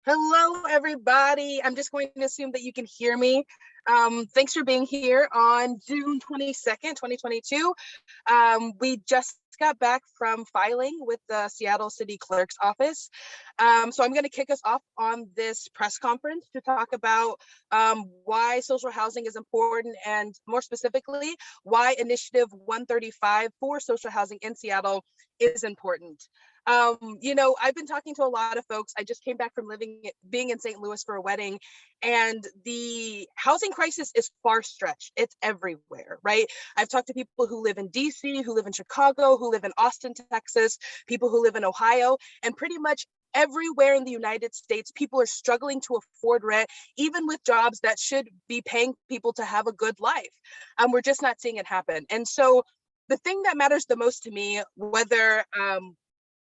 Hello, everybody. I'm just going to assume that you can hear me. Thanks for being here on June 22nd, 2022. We just got back from filing with the Seattle City Clerk's office. So I'm going to kick us off on this press conference to talk about why social housing is important, and more specifically, why Initiative 135 for social housing in Seattle is important. I've been talking to a lot of folks. I just came back from being in St. Louis for a wedding, and the housing crisis is far stretched. It's everywhere, right? I've talked to people who live in DC, who live in Chicago, who live in Austin, Texas, people who live in Ohio, and pretty much everywhere in the United States, people are struggling to afford rent, even with jobs that should be paying people to have a good life. We're just not seeing it happen. And so the thing that matters the most to me, whether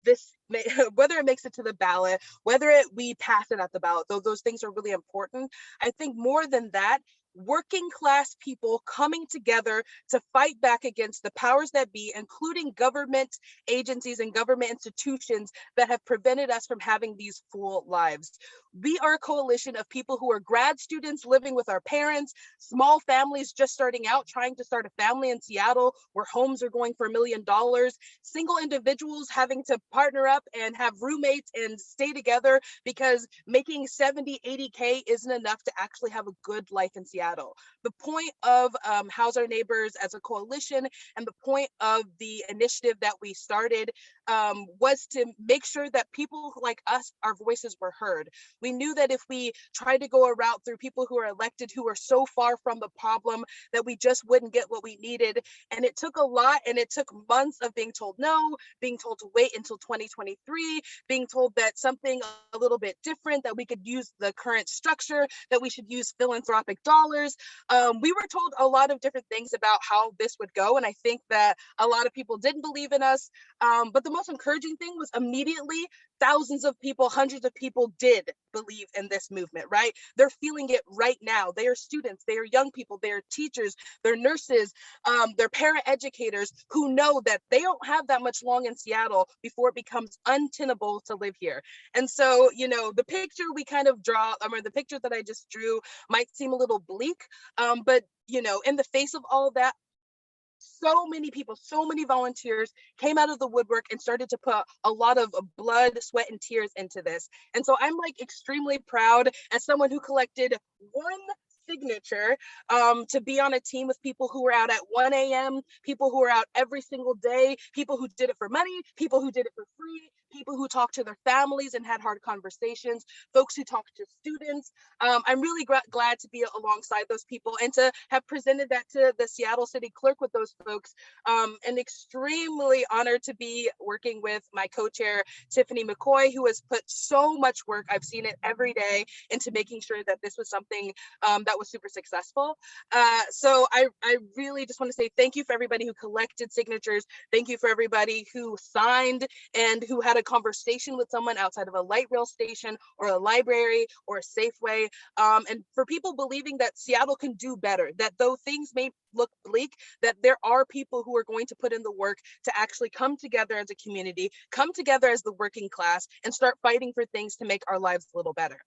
it makes it to the ballot, we pass it at the ballot, though those things are really important. I think more than that, working class people coming together to fight back against the powers that be, including government agencies and government institutions that have prevented us from having these full lives. We are a coalition of people who are grad students living with our parents, small families just starting out, trying to start a family in Seattle where homes are going for $1 million, single individuals having to partner up and have roommates and stay together because making 70, 80K isn't enough to actually have a good life in Seattle. The point of House Our Neighbors as a coalition, and the point of the initiative that we started was to make sure that people like us, our voices were heard. We knew that if we tried to go a route through people who are elected, who are so far from the problem, that we just wouldn't get what we needed. And it took a lot, and it took months of being told no, being told to wait until 2023, being told that something a little bit different, that we could use the current structure, that we should use philanthropic dollars. We were told a lot of different things about how this would go, and I think that a lot of people didn't believe in us. But the most encouraging thing was immediately thousands of people, hundreds of people did believe in this movement, right? They're feeling it right now. They are students, they are young people, they are teachers, they're nurses, they're parent educators who know that they don't have that much long in Seattle before it becomes untenable to live here. And so, the picture we kind of draw, the picture that I just drew might seem a little bleak, but in the face of all of that, so many people, so many volunteers came out of the woodwork and started to put a lot of blood, sweat, and tears into this. And so I'm extremely proud as someone who collected one signature to be on a team with people who were out at 1 a.m., people who were out every single day, people who did it for money, people who did it for free, people who talked to their families and had hard conversations, folks who talked to students. I'm really glad to be alongside those people and to have presented that to the Seattle City Clerk with those folks. And extremely honored to be working with my co-chair, Tiffany McCoy, who has put so much work, I've seen it every day, into making sure that this was something that was super successful. So I really just want to say thank you for everybody who collected signatures. Thank you for everybody who signed and who had a conversation with someone outside of a light rail station or a library or a Safeway. And for people believing that Seattle can do better, that though things may look bleak, that there are people who are going to put in the work to actually come together as a community, come together as the working class, and start fighting for things to make our lives a little better.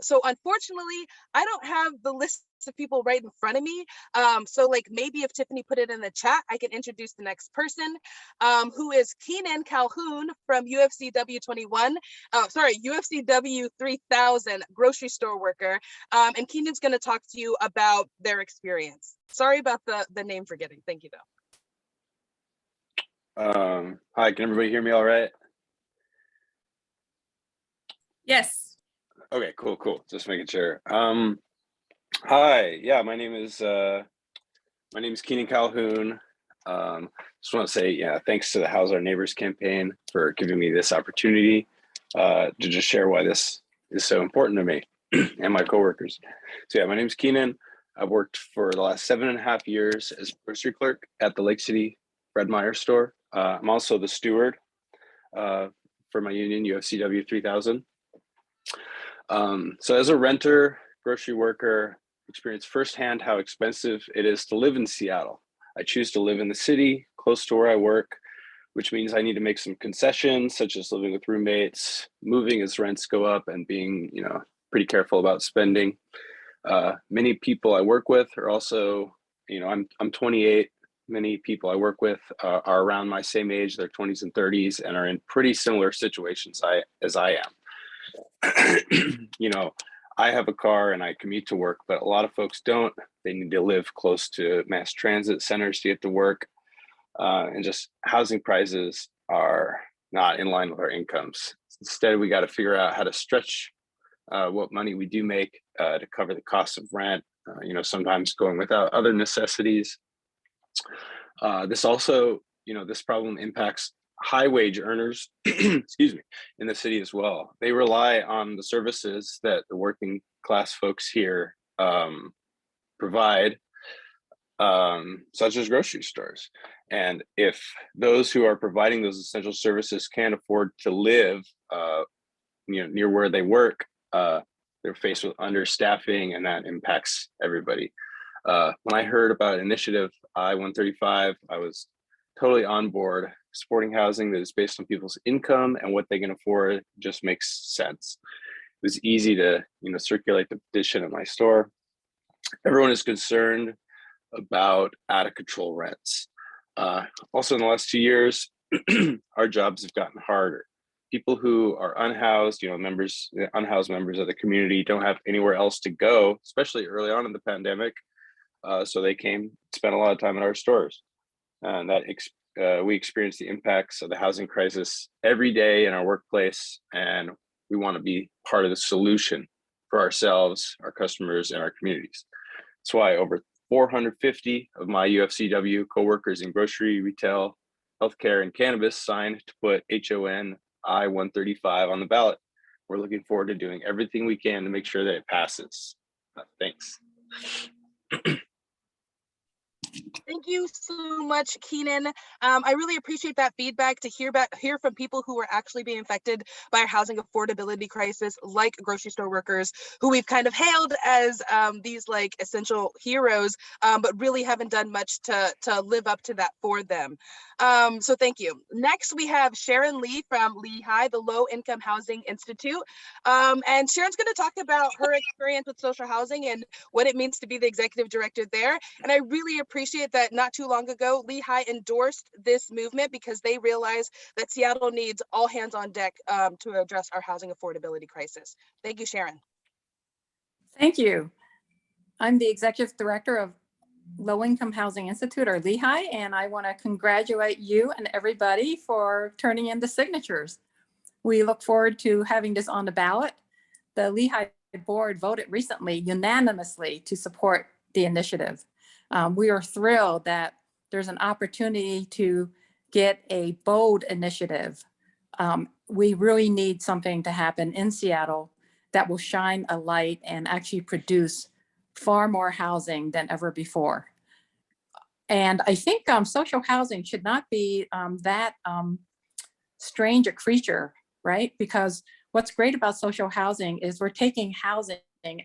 So unfortunately, I don't have the list of people right in front of me. So maybe if Tiffany put it in the chat, I can introduce the next person, who is Keenan Calhoun from UFCW 3000 grocery store worker. And Keenan's going to talk to you about their experience. Sorry about the name forgetting. Thank you though. Hi, can everybody hear me all right? Yes. Okay, cool. Just making sure. Hi, yeah, my name is Keenan Calhoun. Just want to say, thanks to the House Our Neighbors campaign for giving me this opportunity to just share why this is so important to me and my coworkers. So yeah, my name is Keenan. I've worked for the last 7.5 years as a grocery clerk at the Lake City Fred Meyer store. I'm also the steward for my union, UFCW 3000. So as a renter, grocery worker, experience firsthand how expensive it is to live in Seattle. I choose to live in the city, close to where I work, which means I need to make some concessions, such as living with roommates, moving as rents go up, and being, pretty careful about spending. Many people I work with are also, I'm 28. Many people I work with are around my same age, their 20s and 30s, and are in pretty similar situations as I am. I have a car and I commute to work, but a lot of folks don't. They need to live close to mass transit centers to get to work. And just housing prices are not in line with our incomes. Instead, we got to figure out how to stretch what money we do make to cover the cost of rent, sometimes going without other necessities. This also, this problem impacts high wage earners, excuse me, in the city as well. They rely on the services that the working class folks here provide, such as grocery stores. And if those who are providing those essential services can't afford to live, near where they work, they're faced with understaffing, and that impacts everybody. When I heard about initiative I-135, I was totally on board. Supporting housing that is based on people's income and what they can afford just makes sense. It was easy to, circulate the petition at my store. Everyone is concerned about out of control rents. Also, in the last 2 years, our jobs have gotten harder. People who are unhoused, unhoused members of the community don't have anywhere else to go, especially early on in the pandemic. So they came, spent a lot of time at our stores, and we experience the impacts of the housing crisis every day in our workplace, and we want to be part of the solution for ourselves, our customers, and our communities. That's why over 450 of my UFCW coworkers in grocery, retail, healthcare, and cannabis signed to put HON I-135 on the ballot. We're looking forward to doing everything we can to make sure that it passes. Thanks. Thank you so much, Keenan. I really appreciate that feedback, to hear from people who are actually being affected by our housing affordability crisis, like grocery store workers, who we've kind of hailed as these like essential heroes, but really haven't done much to live up to that for them. So thank you. Next, we have Sharon Lee from Lehigh, the Low Income Housing Institute. And Sharon's going to talk about her experience with social housing and what it means to be the executive director there. And I really appreciate that not too long ago, Lehigh endorsed this movement because they realized that Seattle needs all hands on deck to address our housing affordability crisis. Thank you, Sharon. Thank you. I'm the executive director of Low Income Housing Institute, or Lehigh, and I want to congratulate you and everybody for turning in the signatures. We look forward to having this on the ballot. The Lehigh board voted recently unanimously to support the initiative. We are thrilled that there's an opportunity to get a bold initiative. We really need something to happen in Seattle that will shine a light and actually produce far more housing than ever before. And I think social housing should not be that strange a creature, right? Because what's great about social housing is we're taking housing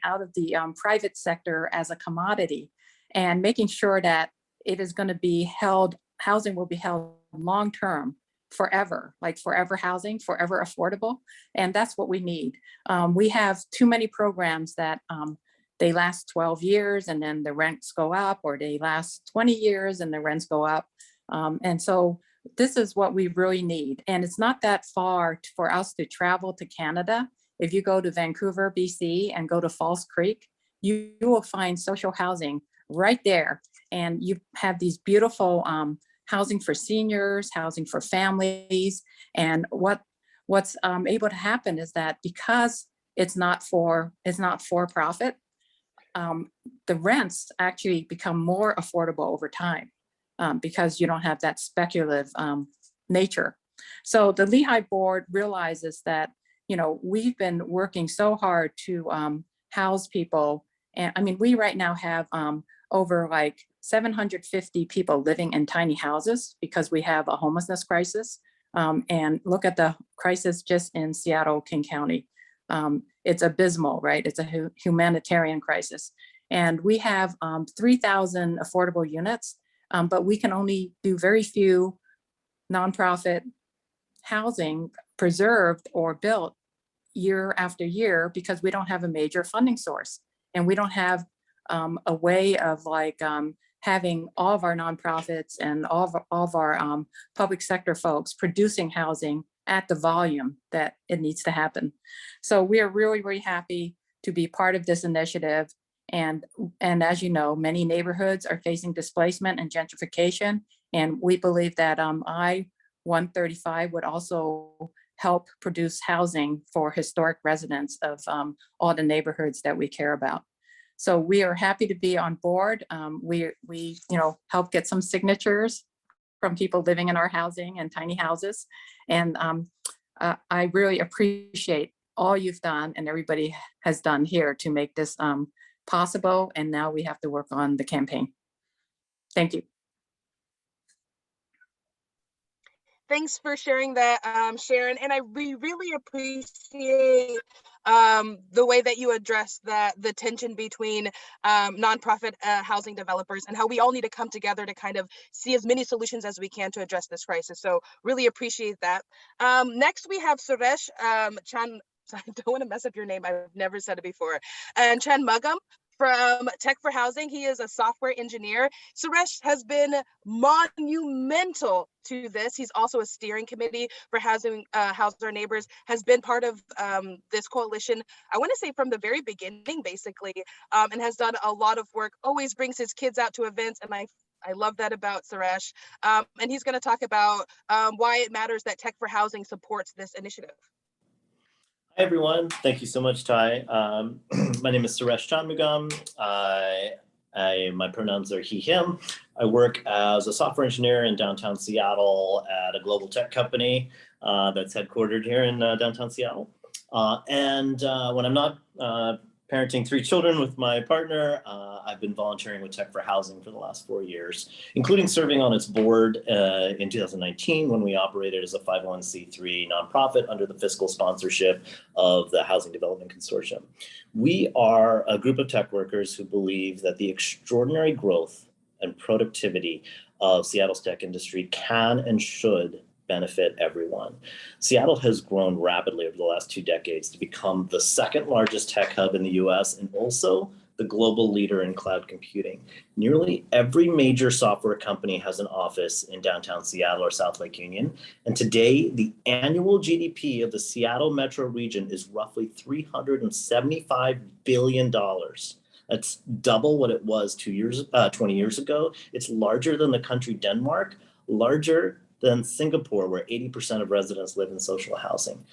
out of the private sector as a commodity and making sure that it is going to be held, housing will be held long-term, forever, like forever housing, forever affordable. And that's what we need. We have too many programs that they last 12 years and then the rents go up, or they last 20 years and the rents go up. And so this is what we really need. And it's not that far for us to travel to Canada. If you go to Vancouver, BC, and go to Falls Creek, you will find social housing right there. And you have these beautiful housing for seniors, housing for families. And what's able to happen is that because it's not for profit, the rents actually become more affordable over time because you don't have that speculative nature. So the Lehigh board realizes that, you know, we've been working so hard to house people. And I mean, we right now have over like 750 people living in tiny houses because we have a homelessness crisis. And look at the crisis just in Seattle, King County. It's abysmal, right? It's a humanitarian crisis. And we have 3,000 affordable units, but we can only do very few nonprofit housing preserved or built year after year because we don't have a major funding source, and we don't have a way of having all of our nonprofits and all of our public sector folks producing housing at the volume that it needs to happen. So we are really, really happy to be part of this initiative. And as you know, many neighborhoods are facing displacement and gentrification. And we believe that I-135 would also help produce housing for historic residents of all the neighborhoods that we care about. So we are happy to be on board. We help get some signatures from people living in our housing and tiny houses. And I really appreciate all you've done and everybody has done here to make this possible. And now we have to work on the campaign. Thank you. Thanks for sharing that, Sharon. And we really appreciate the way that you address the tension between nonprofit housing developers and how we all need to come together to kind of see as many solutions as we can to address this crisis. So really appreciate that. Next, we have Suresh Chan. I don't want to mess up your name. I've never said it before. And Chan Mugam from Tech for Housing. He is a software engineer. Suresh has been monumental to this. He's also a steering committee for House Our Neighbors, has been part of this coalition, I want to say from the very beginning, basically, and has done a lot of work, always brings his kids out to events. And I love that about Suresh. And he's going to talk about why it matters that Tech for Housing supports this initiative. Hi, everyone. Thank you so much, Ty. My name is Suresh Chanmugam. My pronouns are he, him. I work as a software engineer in downtown Seattle at a global tech company that's headquartered here in downtown Seattle. And when I'm not parenting 3 children with my partner, I've been volunteering with Tech for Housing for the last 4 years, including serving on its board in 2019 when we operated as a 501c3 nonprofit under the fiscal sponsorship of the Housing Development Consortium. We are a group of tech workers who believe that the extraordinary growth and productivity of Seattle's tech industry can and should benefit everyone. Seattle has grown rapidly over the last 2 decades to become the 2nd largest tech hub in the US and also the global leader in cloud computing. Nearly every major software company has an office in downtown Seattle or South Lake Union. And today, the annual GDP of the Seattle metro region is roughly $375 billion. That's double what it was 20 years ago. It's larger than the country Denmark, larger than Singapore, where 80% of residents live in social housing.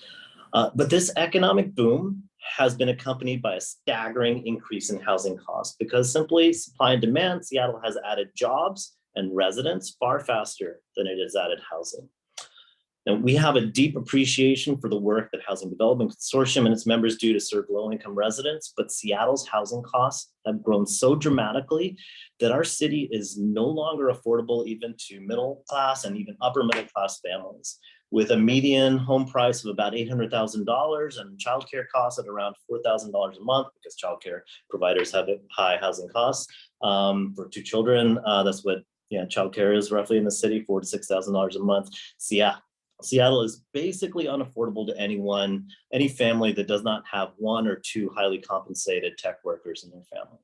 But this economic boom has been accompanied by a staggering increase in housing costs because simply supply and demand, Seattle has added jobs and residents far faster than it has added housing. Now, we have a deep appreciation for the work that Housing Development Consortium and its members do to serve low-income residents, but Seattle's housing costs have grown so dramatically that our city is no longer affordable even to middle class and even upper middle class families. With a median home price of about $800,000 and childcare costs at around $4,000 a month, because childcare providers have high housing costs for 2 children. That's what childcare is roughly in the city, $4,000 to $6,000 a month. Seattle is basically unaffordable to anyone, any family that does not have 1 or 2 highly compensated tech workers in their family.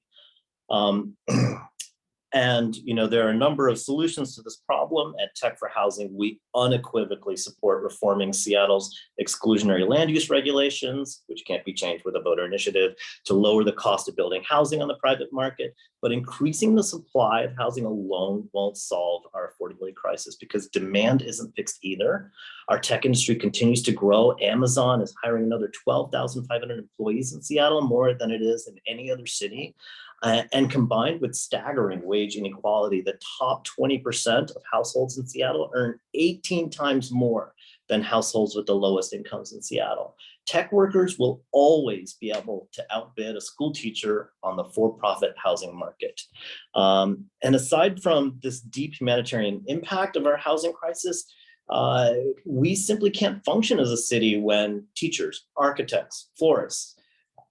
And there are a number of solutions to this problem. At Tech for Housing, we unequivocally support reforming Seattle's exclusionary land use regulations, which can't be changed with a voter initiative, to lower the cost of building housing on the private market. But increasing the supply of housing alone won't solve our affordability crisis because demand isn't fixed either. Our tech industry continues to grow. Amazon is hiring another 12,500 employees in Seattle, more than it is in any other city. And combined with staggering wage inequality, the top 20% of households in Seattle earn 18 times more than households with the lowest incomes in Seattle. Tech workers will always be able to outbid a school teacher on the for-profit housing market. And aside from this deep humanitarian impact of our housing crisis, we simply can't function as a city when teachers, architects, florists,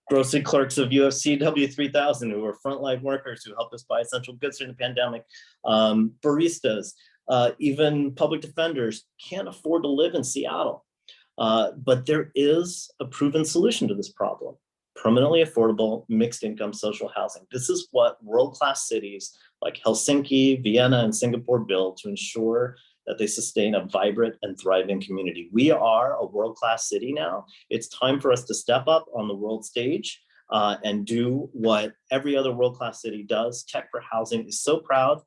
grocery clerks of UFC W3000 who are frontline workers who helped us buy essential goods during the pandemic, baristas, Even public defenders can't afford to live in Seattle. But there is a proven solution to this problem: permanently affordable mixed income social housing. This is what world-class cities like Helsinki, Vienna, and Singapore build to ensure that they sustain a vibrant and thriving community. We are a world-class city now. It's time for us to step up on the world stage and do what every other world-class city does. Tech for Housing is so proud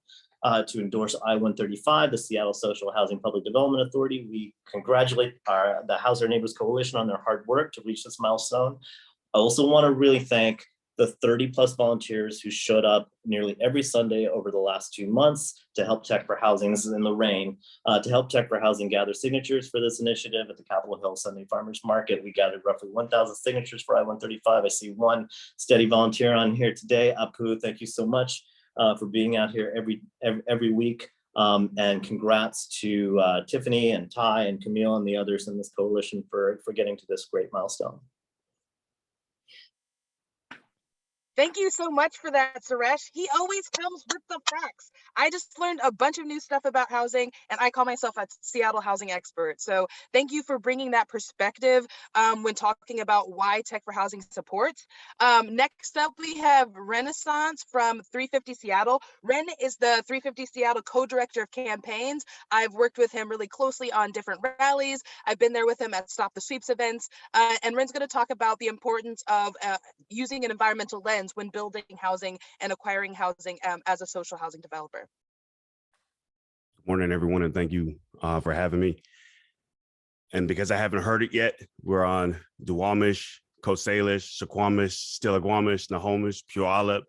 to endorse I-135, the Seattle Social Housing Public Development Authority. We congratulate the House Our Neighbors Coalition on their hard work to reach this milestone. I also want to really thank the 30+ volunteers who showed up nearly every Sunday over the last 2 months to help Tech for Housing. This is in the rain, to help Tech for Housing gather signatures for this initiative at the Capitol Hill Sunday Farmers Market. We gathered roughly 1,000 signatures for I-135. I see one steady volunteer on here today. Apu, thank you so much for being out here every week. And congrats to Tiffany and Ty and Camille and the others in this coalition for getting to this great milestone. Thank you so much for that, Suresh. He always comes with the facts. I just learned a bunch of new stuff about housing, and I call myself a Seattle housing expert. So thank you for bringing that perspective when talking about why Tech for Housing supports. Next up, we have Renaissance from 350 Seattle. Ren is the 350 Seattle co-director of campaigns. I've worked with him really closely on different rallies. I've been there with him at Stop the Sweeps events. And Ren's going to talk about the importance of using an environmental lens when building housing and acquiring housing as a social housing developer. Good morning, everyone, and thank you for having me. And because I haven't heard it yet, we're on Duwamish, Coast Salish, Suquamish, Stillaguamish, Nahomish, Puyallup,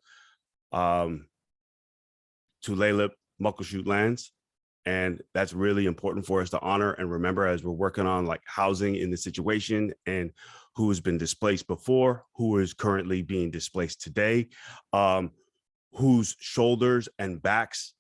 Tulalip, Muckleshoot lands. And that's really important for us to honor and remember as we're working on like housing in the situation and who has been displaced before, who is currently being displaced today, whose shoulders and backs,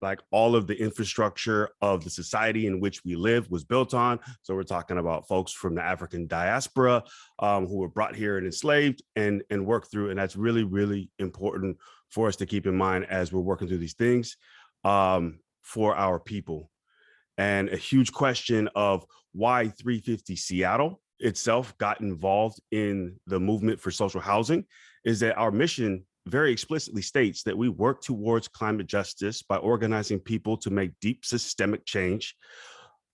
like all of the infrastructure of the society in which we live was built on. So we're talking about folks from the African diaspora who were brought here and enslaved and worked through. And that's really, really important for us to keep in mind as we're working through these things. For our people. And a huge question of why 350 Seattle itself got involved in the movement for social housing is that our mission very explicitly states that we work towards climate justice by organizing people to make deep systemic change,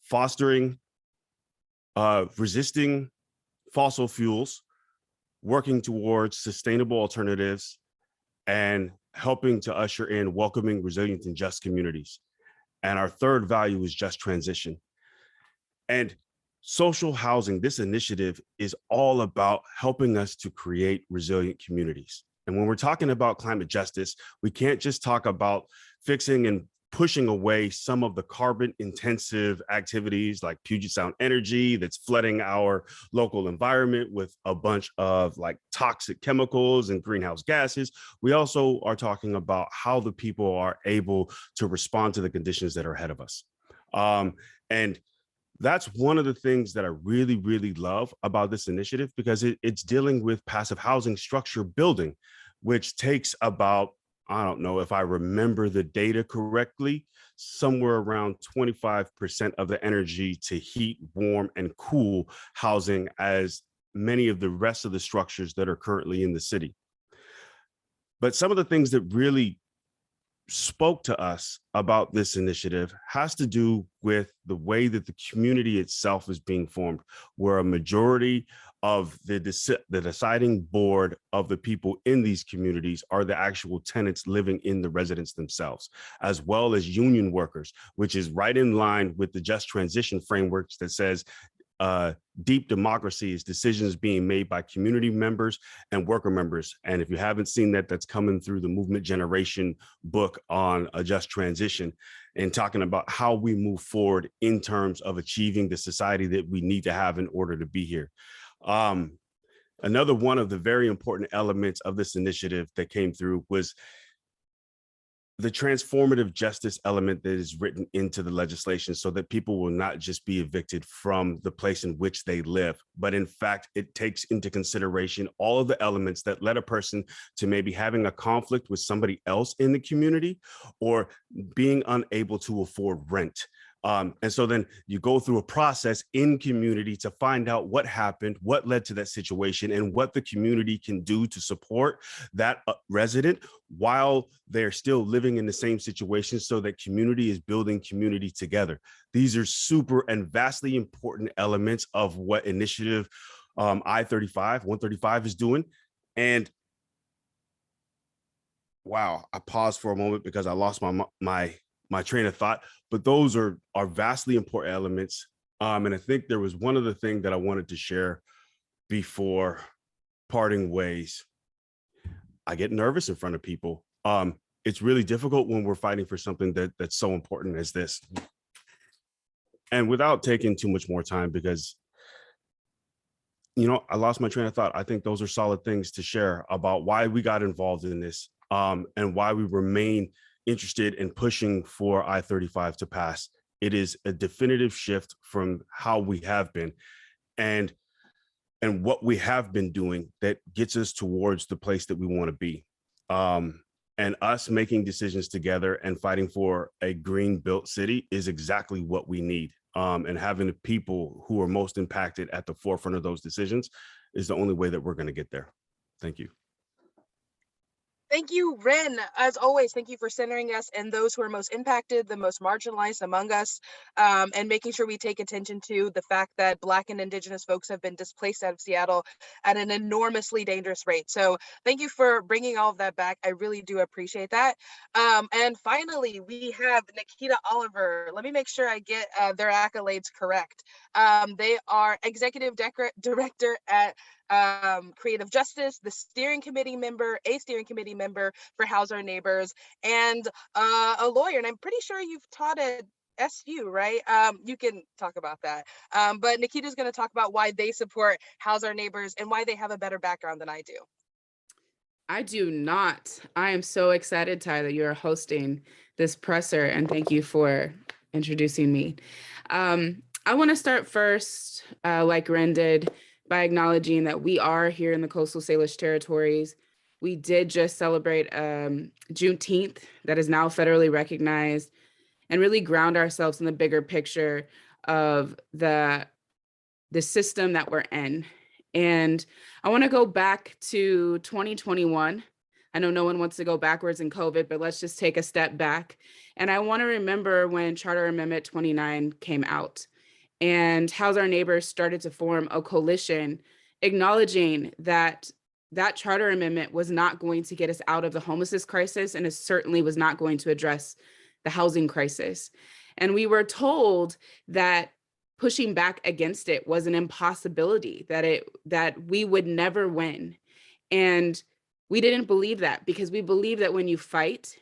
fostering, resisting fossil fuels, working towards sustainable alternatives, and helping to usher in welcoming, resilient, and just communities. And our third value is just transition. And social housing, this initiative is all about helping us to create resilient communities. And when we're talking about climate justice, we can't just talk about fixing and pushing away some of the carbon intensive activities like Puget Sound Energy that's flooding our local environment with a bunch of like toxic chemicals and greenhouse gases. We also are talking about how the people are able to respond to the conditions that are ahead of us. And that's one of the things that I really, really love about this initiative because it's dealing with passive housing structure building, which takes about, I don't know if I remember the data correctly, somewhere around 25% of the energy to heat, warm, and cool housing as many of the rest of the structures that are currently in the city. But some of the things that really spoke to us about this initiative has to do with the way that the community itself is being formed, where a majority of the deciding board of the people in these communities are the actual tenants living in the residents themselves, as well as union workers, which is right in line with the just transition frameworks that says deep democracy is decisions being made by community members and worker members. And if you haven't seen that, that's coming through the Movement Generation book on a just transition and talking about how we move forward in terms of achieving the society that we need to have in order to be here. Another one of the very important elements of this initiative that came through was the transformative justice element that is written into the legislation so that people will not just be evicted from the place in which they live, but in fact, it takes into consideration all of the elements that led a person to maybe having a conflict with somebody else in the community or being unable to afford rent. And so then you go through a process in community to find out what happened, what led to that situation, and what the community can do to support that resident while they're still living in the same situation so that community is building community together. These are super and vastly important elements of what initiative I-135 is doing. And wow, I paused for a moment because I lost my train of thought, but those are vastly important elements. And I think there was one other thing that I wanted to share before parting ways. I get nervous in front of people. It's really difficult when we're fighting for something that's so important as this. And without taking too much more time, because I lost my train of thought. I think those are solid things to share about why we got involved in this, and why we remain interested in pushing for I-35 to pass. It is a definitive shift from how we have been and what we have been doing that gets us towards the place that we want to be. And us making decisions together and fighting for a green built city is exactly what we need. And having the people who are most impacted at the forefront of those decisions is the only way that we're going to get there. Thank you. Thank you, Ren. As always, thank you for centering us and those who are most impacted, the most marginalized among us, and making sure we take attention to the fact that Black and Indigenous folks have been displaced out of Seattle at an enormously dangerous rate. So thank you for bringing all of that back. I really do appreciate that. And finally, we have Nikita Oliver. Let me make sure I get their accolades correct. They are Executive Director at Creative Justice, the steering committee member, a steering committee member for House Our Neighbors, and a lawyer. And I'm pretty sure you've taught at SU, right? You can talk about that. But Nikita's going to talk about why they support House Our Neighbors and why they have a better background than I do. I do not. I am so excited, Ty, that you're hosting this presser, and thank you for introducing me. I want to start first, like Ren did, by acknowledging that we are here in the Coastal Salish Territories. We did just celebrate Juneteenth that is now federally recognized, and really ground ourselves in the bigger picture of the system that we're in. And I want to go back to 2021. I know no one wants to go backwards in COVID, but let's just take a step back. And I want to remember when Charter Amendment 29 came out and House Our Neighbors started to form a coalition acknowledging that that charter amendment was not going to get us out of the homelessness crisis, and it certainly was not going to address the housing crisis. And we were told that pushing back against it was an impossibility, that we would never win. And we didn't believe that, because we believe that when you fight,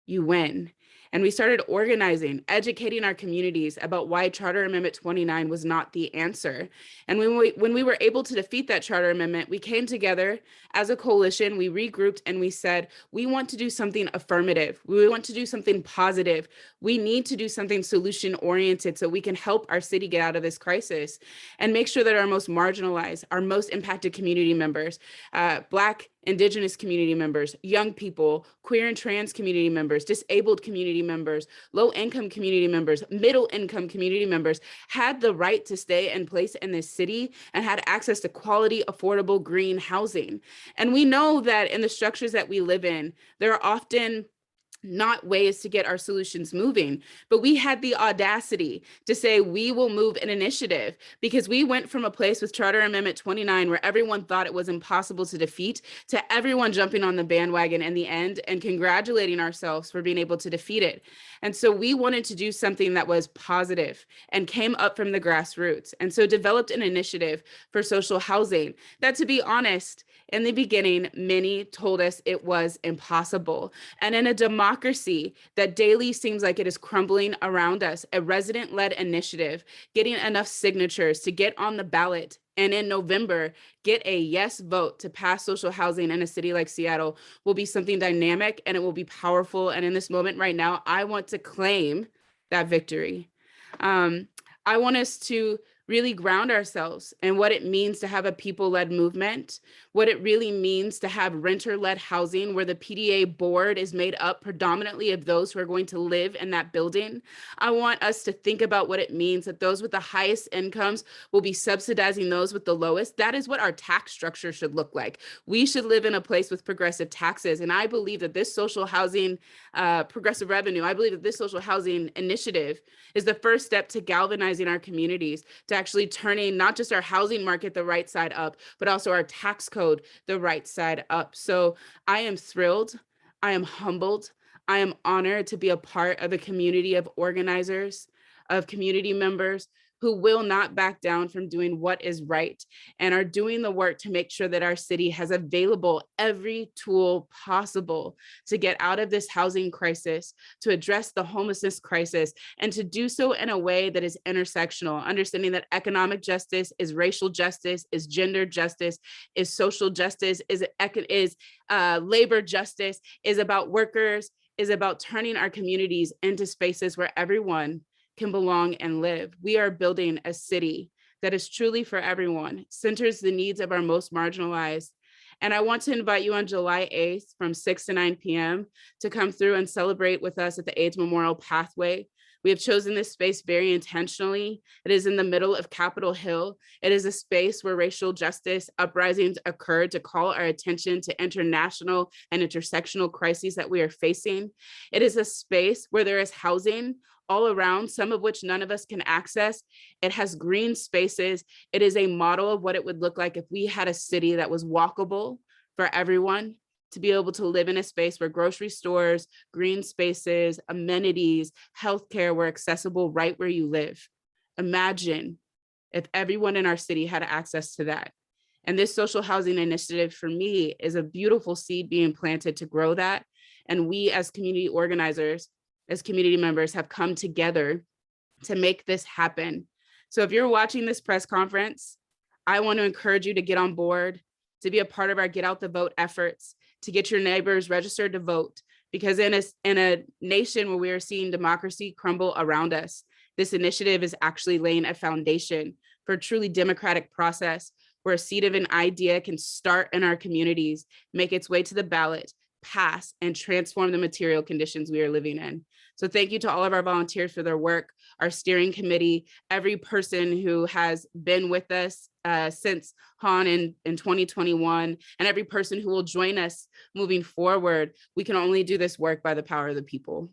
you win. And we started organizing, educating our communities about why Charter Amendment 29 was not the answer. And when we were able to defeat that charter amendment, we came together as a coalition, we regrouped, and we said, we want to do something affirmative. We want to do something positive. We need to do something solution-oriented so we can help our city get out of this crisis and make sure that our most marginalized, our most impacted community members, Black, Indigenous community members, young people, queer and trans community members, disabled community members, low-income community members, middle-income community members had the right to stay in place in this city and had access to quality, affordable, green housing. And we know that in the structures that we live in, there are often not ways to get our solutions moving, but we had the audacity to say we will move an initiative, because we went from a place with Charter Amendment 29 where everyone thought it was impossible to defeat to everyone jumping on the bandwagon in the end and congratulating ourselves for being able to defeat it. And so we wanted to do something that was positive and came up from the grassroots. And so developed an initiative for social housing that, to be honest, in the beginning, many told us it was impossible. And in a democracy that daily seems like it is crumbling around us, a resident-led initiative, getting enough signatures to get on the ballot and in November, get a yes vote to pass social housing in a city like Seattle will be something dynamic and it will be powerful. And in this moment right now, I want to claim that victory. I want us to really ground ourselves in what it means to have a people-led movement, what it really means to have renter-led housing where the PDA board is made up predominantly of those who are going to live in that building. I want us to think about what it means that those with the highest incomes will be subsidizing those with the lowest. That is what our tax structure should look like. We should live in a place with progressive taxes. And I believe that this social housing, progressive revenue, I believe that this social housing initiative is the first step to galvanizing our communities, to actually turning not just our housing market the right side up, but also our tax code the right side up. So I am thrilled, I am humbled, I am honored to be a part of a community of organizers, of community members who will not back down from doing what is right and are doing the work to make sure that our city has available every tool possible to get out of this housing crisis, to address the homelessness crisis, and to do so in a way that is intersectional, understanding that economic justice is racial justice, is gender justice, is social justice, is labor justice, is about workers, is about turning our communities into spaces where everyone can belong and live. We are building a city that is truly for everyone, centers the needs of our most marginalized. And I want to invite you on July 8th from 6 to 9 p.m. to come through and celebrate with us at the AIDS Memorial Pathway. We have chosen this space very intentionally. It is in the middle of Capitol Hill. It is a space where racial justice uprisings occurred to call our attention to international and intersectional crises that we are facing. It is a space where there is housing all around, some of which none of us can access. It has green spaces. It is a model of what it would look like if we had a city that was walkable for everyone, to be able to live in a space where grocery stores, green spaces, amenities, healthcare were accessible right where you live. Imagine if everyone in our city had access to that. And this social housing initiative for me is a beautiful seed being planted to grow that. And we as community organizers, as community members, have come together to make this happen. So if you're watching this press conference, I want to encourage you to get on board, to be a part of our Get Out the Vote efforts, to get your neighbors registered to vote, because in a nation where we are seeing democracy crumble around us, this initiative is actually laying a foundation for a truly democratic process where a seed of an idea can start in our communities, make its way to the ballot, pass, and transform the material conditions we are living in. So thank you to all of our volunteers for their work, our steering committee, every person who has been with us since Han in 2021, and every person who will join us moving forward. We can only do this work by the power of the people.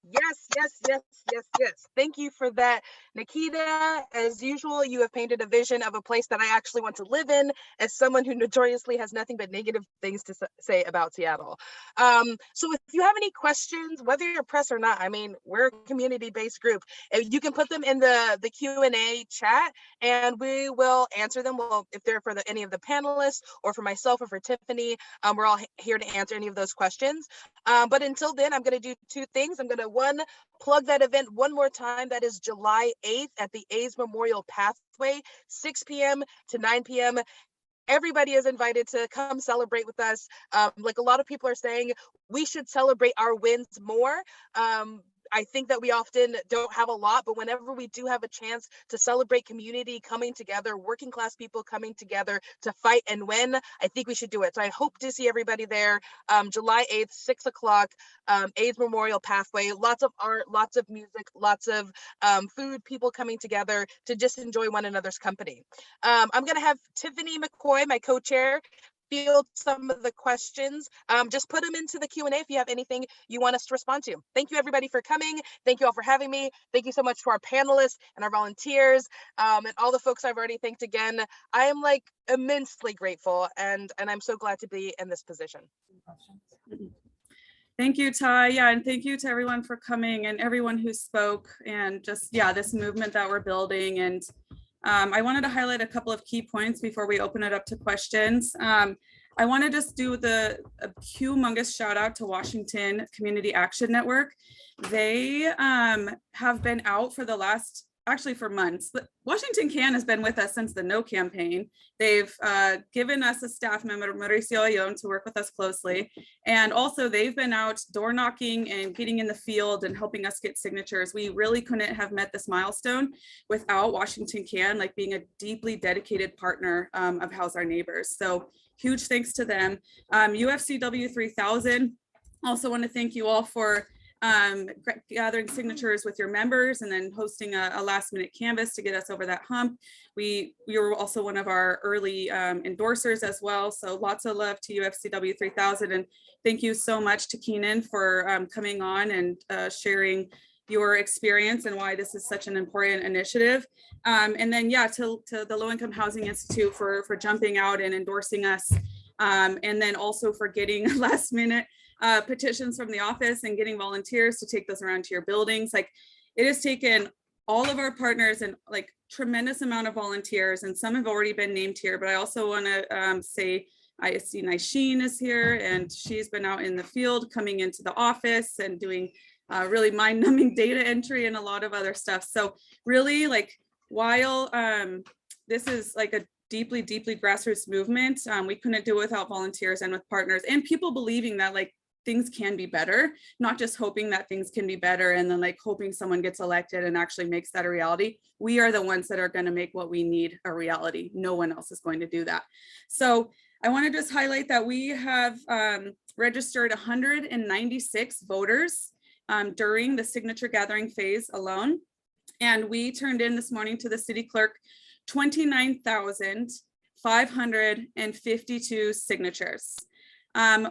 Yes, yes, yes, yes, yes. Thank you for that, Nikita. As usual, you have painted a vision of a place that I actually want to live in as someone who notoriously has nothing but negative things to say about Seattle. So if you have any questions, whether you're press or not, I mean, we're a community-based group. You can put them in the Q&A chat and we will answer them. Well, if they're for any of the panelists or for myself or for Tiffany, we're all here to answer any of those questions. But until then, I'm going to do two things. I'm going to plug that event one more time. That is July 8th at the AIDS Memorial Pathway, 6 p.m. to 9 p.m. Everybody is invited to come celebrate with us. Like a lot of people are saying, we should celebrate our wins more. I think that we often don't have a lot, but whenever we do have a chance to celebrate community coming together, working class people coming together to fight and win, I think we should do it. So I hope to see everybody there. July 8th, 6 o'clock, AIDS Memorial Pathway, lots of art, lots of music, lots of food, people coming together to just enjoy one another's company. I'm going to have Tiffany McCoy, my co-chair, field some of the questions. Just put them into the Q&A if you have anything you want us to respond to. Thank you everybody for coming. Thank you all for having me. Thank you so much to our panelists and our volunteers and all the folks I've already thanked again. I am like immensely grateful and I'm so glad to be in this position. Thank you, Ty. Yeah, and thank you to everyone for coming and everyone who spoke and just, yeah, this movement that we're building. And I wanted to highlight a couple of key points before we open it up to questions. I want to just do a humongous shout out to Washington Community Action Network. They have been out for the last actually for months. But Washington Can has been with us since the No campaign. They've given us a staff member, Mauricio Ayon, to work with us closely. And also they've been out door knocking and getting in the field and helping us get signatures. We really couldn't have met this milestone without Washington Can, like being a deeply dedicated partner of House Our Neighbors. So huge thanks to them. UFCW 3000, also want to thank you all for gathering signatures with your members and then hosting a last minute canvas to get us over that hump. We were also one of our early endorsers as well. So lots of love to UFCW 3000. And thank you so much to Keenan for coming on and sharing your experience and why this is such an important initiative. And then, yeah, to the Low Income Housing Institute for jumping out and endorsing us. And then also for getting last minute petitions from the office and getting volunteers to take those around to your buildings. Like, it has taken all of our partners and like tremendous amount of volunteers, and some have already been named here, but I also want to say I see Naisheen is here, and she's been out in the field coming into the office and doing really mind-numbing data entry and a lot of other stuff. So really, like, while this is like a deeply grassroots movement, we couldn't do it without volunteers and with partners and people believing that like things can be better, not just hoping that things can be better and then like hoping someone gets elected and actually makes that a reality. We are the ones that are going to make what we need a reality. No one else is going to do that. So I want to just highlight that we have registered 196 voters during the signature gathering phase alone. And we turned in this morning to the city clerk 29,552 signatures.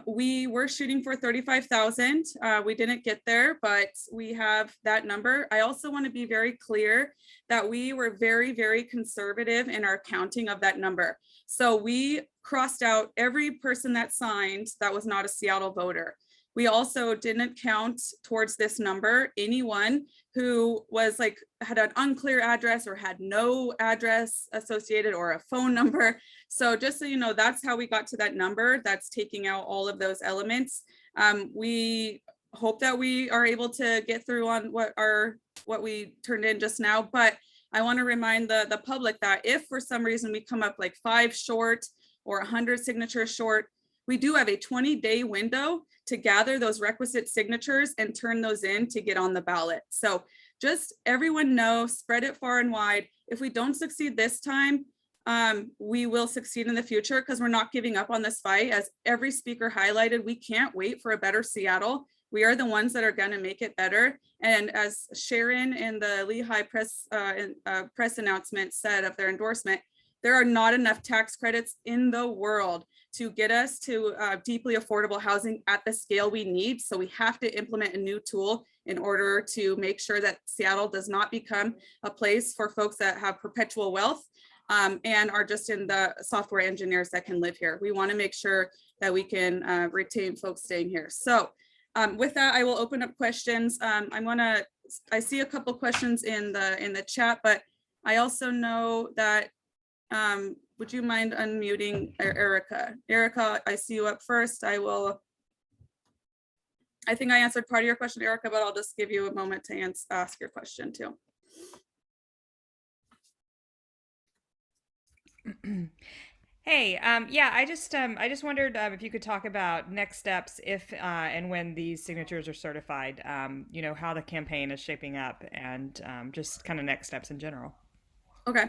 We were shooting for 35,000. We didn't get there, but we have that number. I also want to be very clear that we were very conservative in our counting of that number. So we crossed out every person that signed that was not a Seattle voter. We also didn't count towards this number anyone who was like, had an unclear address or had no address associated or a phone number. So just so you know, that's how we got to that number. That's taking out all of those elements. We hope that we are able to get through on what we turned in just now, but I want to remind the public that if for some reason we come up like 5 short or 100 signatures short, we do have a 20-day window to gather those requisite signatures and turn those in to get on the ballot. So just everyone know, spread it far and wide. If we don't succeed this time, we will succeed in the future because we're not giving up on this fight. As every speaker highlighted, we can't wait for a better Seattle. We are the ones that are going to make it better. And as Sharon in the Lehigh press announcement said of their endorsement, there are not enough tax credits in the world to get us to deeply affordable housing at the scale we need. So we have to implement a new tool in order to make sure that Seattle does not become a place for folks that have perpetual wealth and are just in the software engineers that can live here. We want to make sure that we can retain folks staying here. So with that, I will open up questions. I see a couple questions in the chat, but I also know that would you mind unmuting Erica? Erica, I see you up first. I think I answered part of your question, Erica, but I'll just give you a moment to ask your question too. Hey, yeah, I just wondered if you could talk about next steps if and when these signatures are certified, you know, how the campaign is shaping up and just kind of next steps in general. Okay.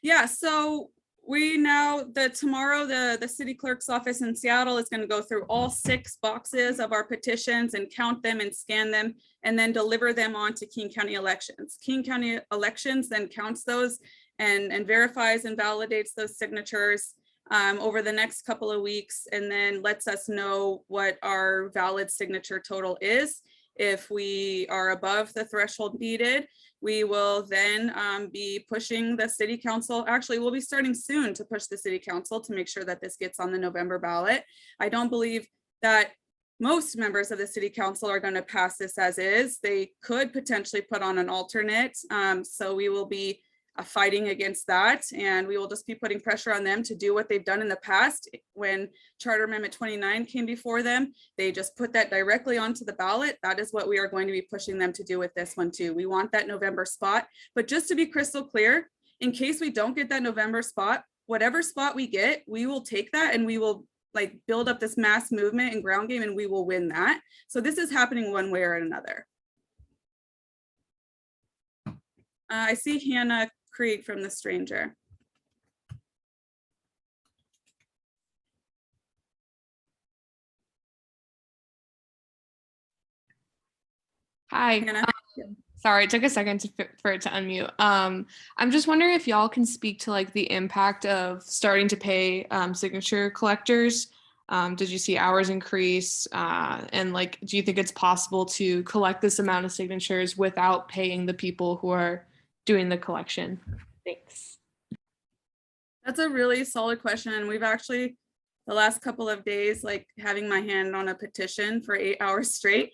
Yeah, so tomorrow the city clerk's office in Seattle is going to go through all 6 boxes of our petitions and count them and scan them and then deliver them on to King County Elections. King County Elections then counts those and verifies and validates those signatures over the next couple of weeks and then lets us know what our valid signature total is. If we are above the threshold needed, we will then be pushing the city council. Actually, we'll be starting soon to push the city council to make sure that this gets on the November ballot. I don't believe that most members of the city council are going to pass this as is. They could potentially put on an alternate. So we will be fighting against that. And we will just be putting pressure on them to do what they've done in the past. When Charter Amendment 29 came before them, they just put that directly onto the ballot. That is what we are going to be pushing them to do with this one too. We want that November spot. But just to be crystal clear, in case we don't get that November spot, whatever spot we get, we will take that and we will like build up this mass movement and ground game, and we will win that. So this is happening one way or another. I see Hannah Krieg from The Stranger. Hi. Hannah. Sorry, it took a second for it to unmute. I'm just wondering if y'all can speak to like the impact of starting to pay signature collectors. Did you see hours increase? And like, do you think it's possible to collect this amount of signatures without paying the people who are doing the collection? Thanks. That's a really solid question. And we've actually, the last couple of days, like having my hand on a petition for 8 hours straight.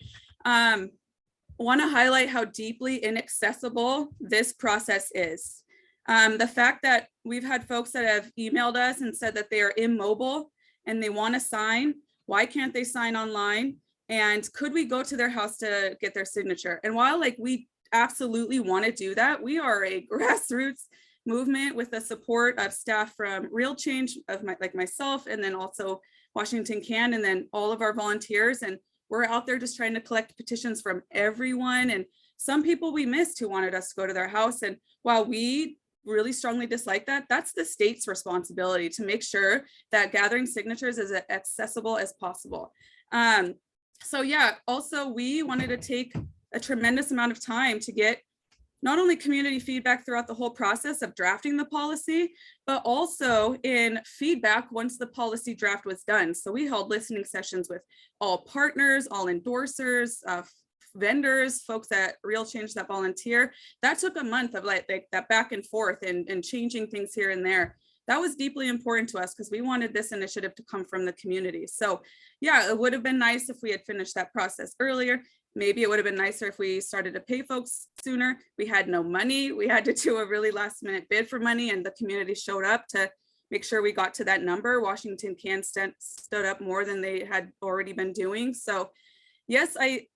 Want to highlight how deeply inaccessible this process is. The fact that we've had folks that have emailed us and said that they are immobile and they want to sign, why can't they sign online? And could we go to their house to get their signature? And while like we absolutely want to do that, we are a grassroots movement with the support of staff from Real Change, of like myself, and then also Washington Can, and then all of our volunteers. And we're out there just trying to collect petitions from everyone. And some people we missed who wanted us to go to their house. And while we really strongly dislike that, that's the state's responsibility to make sure that gathering signatures is as accessible as possible. So yeah, also we wanted to take a tremendous amount of time to get not only community feedback throughout the whole process of drafting the policy, but also in feedback once the policy draft was done. So we held listening sessions with all partners, all endorsers, vendors, folks at Real Change that volunteer. That took a month of like that back and forth and changing things here and there. That was deeply important to us because we wanted this initiative to come from the community. So yeah, it would have been nice if we had finished that process earlier. Maybe it would have been nicer if we started to pay folks sooner. We had no money. We had to do a really last minute bid for money, and the community showed up to make sure we got to that number. Washington Can stood up more than they had already been doing. So yes, I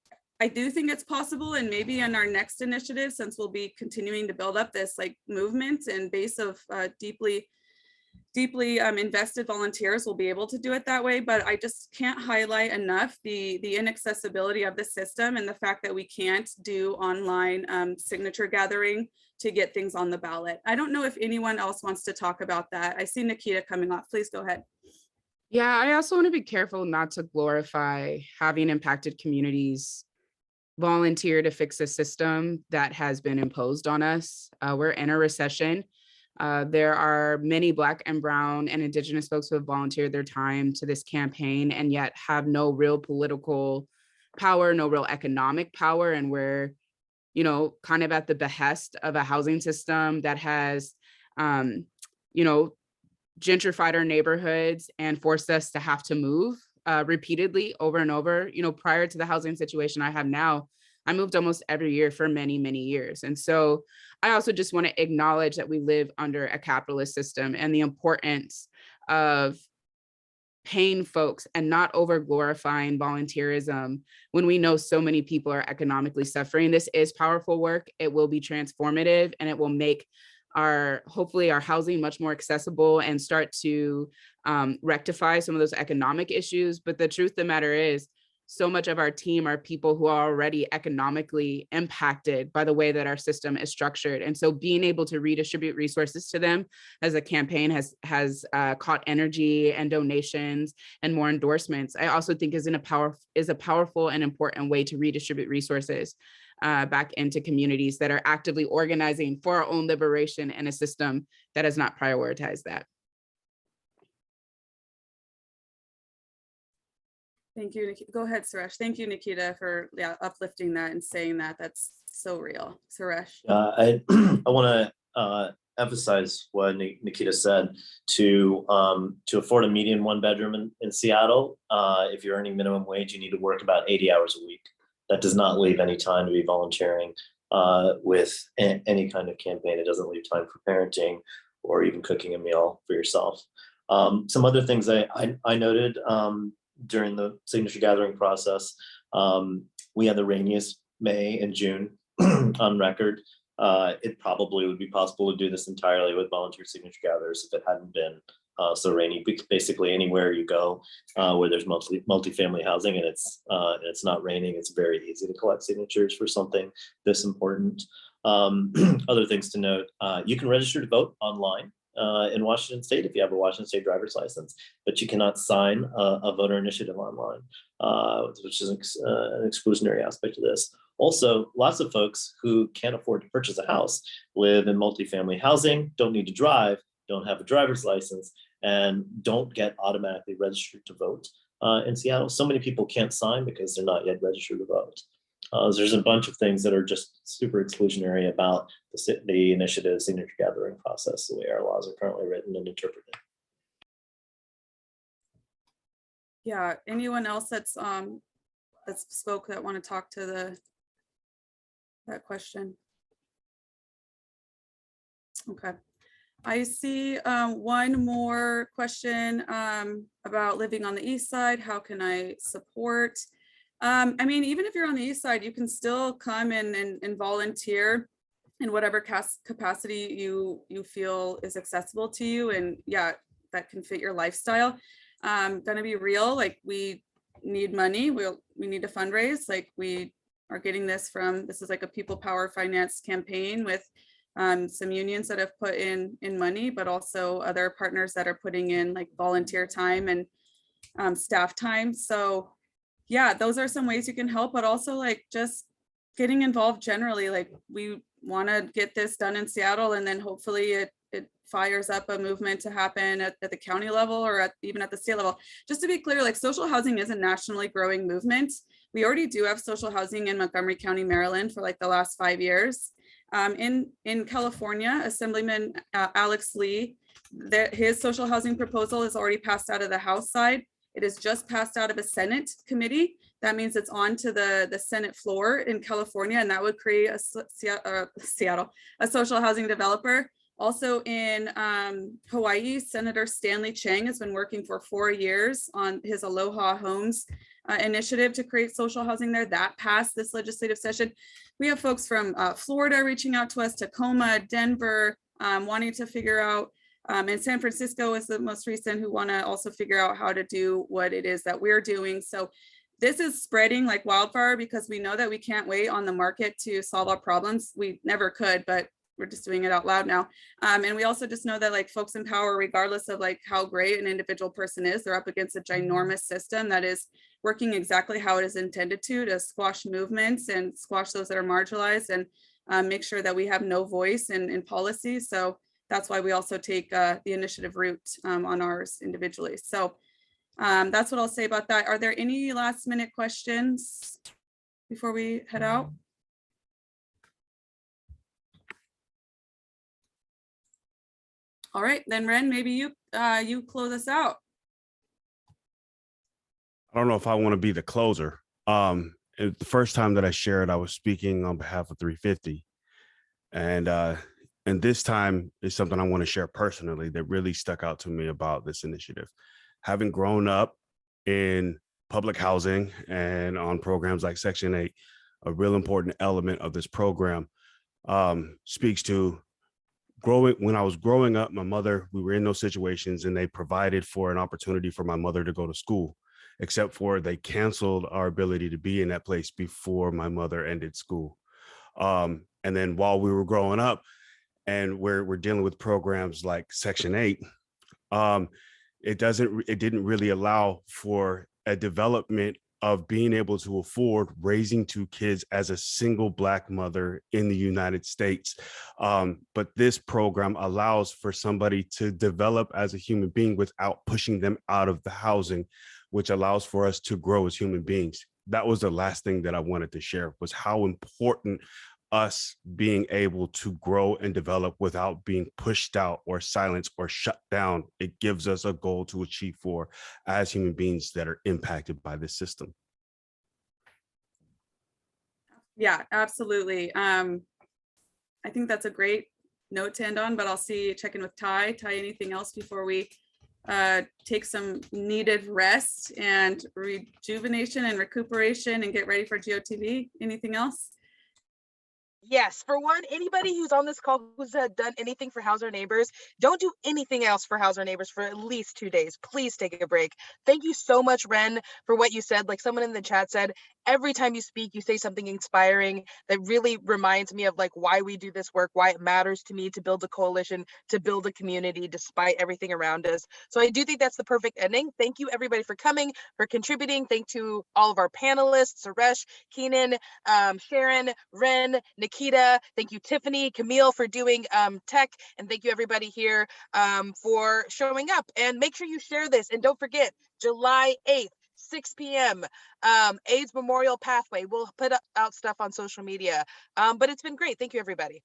do think it's possible, and maybe in our next initiative, since we'll be continuing to build up this like movement and base of deeply invested volunteers will be able to do it that way. But I just can't highlight enough the inaccessibility of the system and the fact that we can't do online signature gathering to get things on the ballot. I don't know if anyone else wants to talk about that. I see Nikita coming off. Please go ahead. Yeah, I also want to be careful not to glorify having impacted communities volunteer to fix a system that has been imposed on us. We're in a recession. There are many Black and Brown and Indigenous folks who have volunteered their time to this campaign and yet have no real political power, no real economic power. And we're, you know, kind of at the behest of a housing system that has, you know, gentrified our neighborhoods and forced us to have to move repeatedly over and over. You know, prior to the housing situation I have now, I moved almost every year for many, many years. And so I also just want to acknowledge that we live under a capitalist system and the importance of paying folks and not over glorifying volunteerism when we know so many people are economically suffering. This is powerful work. It will be transformative, and it will make hopefully our housing much more accessible and start to rectify some of those economic issues. But the truth of the matter is, so much of our team are people who are already economically impacted by the way that our system is structured. And so being able to redistribute resources to them as a campaign has caught energy and donations and more endorsements, I also think is a powerful and important way to redistribute resources back into communities that are actively organizing for our own liberation in a system that has not prioritized that. Thank you, Nikita. Go ahead, Suresh. Thank you, Nikita, for uplifting that and saying that. That's so real. Suresh. I want to emphasize what Nikita said. To afford a median one bedroom in Seattle, if you're earning minimum wage, you need to work about 80 hours a week. That does not leave any time to be volunteering. with any kind of campaign. It doesn't leave time for parenting or even cooking a meal for yourself. Some other things I noted during the signature gathering process, we had the rainiest May and June on record. It probably would be possible to do this entirely with volunteer signature gatherers if it hadn't been so rainy. Basically, anywhere you go where there's multi-family housing and it's not raining, it's very easy to collect signatures for something this important. Other things to note: you can register to vote online in Washington State if you have a Washington State driver's license, but you cannot sign a voter initiative online, which is an exclusionary aspect of this. Also, lots of folks who can't afford to purchase a house live in multifamily housing, don't need to drive, don't have a driver's license, and don't get automatically registered to vote in Seattle. So many people can't sign because they're not yet registered to vote. There's a bunch of things that are just super exclusionary about the initiative signature gathering process, the way our laws are currently written and interpreted. Yeah, anyone else that's spoke that want to talk to that question? Okay. I see one more question about living on the east side. How can I support? I mean, even if you're on the east side, you can still come and volunteer in whatever capacity you feel is accessible to you, and yeah, that can fit your lifestyle. Gonna be real, like we need money. We need to fundraise. Like we are getting this is like a people power finance campaign with some unions that have put in money, but also other partners that are putting in like volunteer time and staff time. So yeah, those are some ways you can help, but also like just getting involved generally. Like we want to get this done in Seattle, and then hopefully it fires up a movement to happen at the county level or even at the state level. Just to be clear, like social housing is a nationally growing movement. We already do have social housing in Montgomery County, Maryland for like the last 5 years. In California, Assemblyman Alex Lee, his social housing proposal is already passed out of the House side. It is just passed out of a Senate committee. That means it's on to the Senate floor in California, and that would create a social housing developer. Also in Hawaii, Senator Stanley Chang has been working for 4 years on his Aloha Homes initiative to create social housing there. That passed this legislative session. We have folks from Florida reaching out to us, Tacoma, Denver, wanting to figure out, and San Francisco is the most recent, who want to also figure out how to do what it is that we're doing. So this is spreading like wildfire because we know that we can't wait on the market to solve our problems. We never could, but we're just doing it out loud now. And we also just know that like folks in power, regardless of like how great an individual person is, they're up against a ginormous system that is working exactly how it is intended to squash movements and squash those that are marginalized and make sure that we have no voice in policy. So that's why we also take the initiative route on ours individually. So that's what I'll say about that. Are there any last minute questions before we head out? All right, then Ren, maybe you close us out. I don't know if I want to be the closer. The first time that I shared, I was speaking on behalf of 350. And this time is something I want to share personally that really stuck out to me about this initiative. Having grown up in public housing and on programs like Section 8, a real important element of this program speaks to when I was growing up, my mother, we were in those situations and they provided for an opportunity for my mother to go to school, except for they canceled our ability to be in that place before my mother ended school. And then while we were growing up and we're dealing with programs like Section 8, it didn't really allow for a development of being able to afford raising 2 kids as a single Black mother in the United States. But this program allows for somebody to develop as a human being without pushing them out of the housing, which allows for us to grow as human beings. That was the last thing that I wanted to share, was how important us being able to grow and develop without being pushed out or silenced or shut down. It gives us a goal to achieve for as human beings that are impacted by this system. Yeah, absolutely. I think that's a great note to end on, but I'll check in with Ty. Ty, anything else before we take some needed rest and rejuvenation and recuperation and get ready for GOTV? Anything else? Yes, for one, anybody who's on this call who's done anything for House Our Neighbors, don't do anything else for House Our Neighbors for at least 2 days. Please take a break. Thank you so much, Ren, for what you said. Like someone in the chat said, every time you speak, you say something inspiring that really reminds me of like why we do this work, why it matters to me to build a coalition, to build a community despite everything around us. So I do think that's the perfect ending. Thank you everybody for coming, for contributing. Thank to all of our panelists, Suresh, Keenan, Sharon, Ren, Nikita. Thank you, Tiffany, Camille for doing tech. And thank you everybody here for showing up. And make sure you share this. And don't forget, July 8th, 6 p.m. AIDS Memorial Pathway. We'll put out stuff on social media. But it's been great. Thank you, everybody.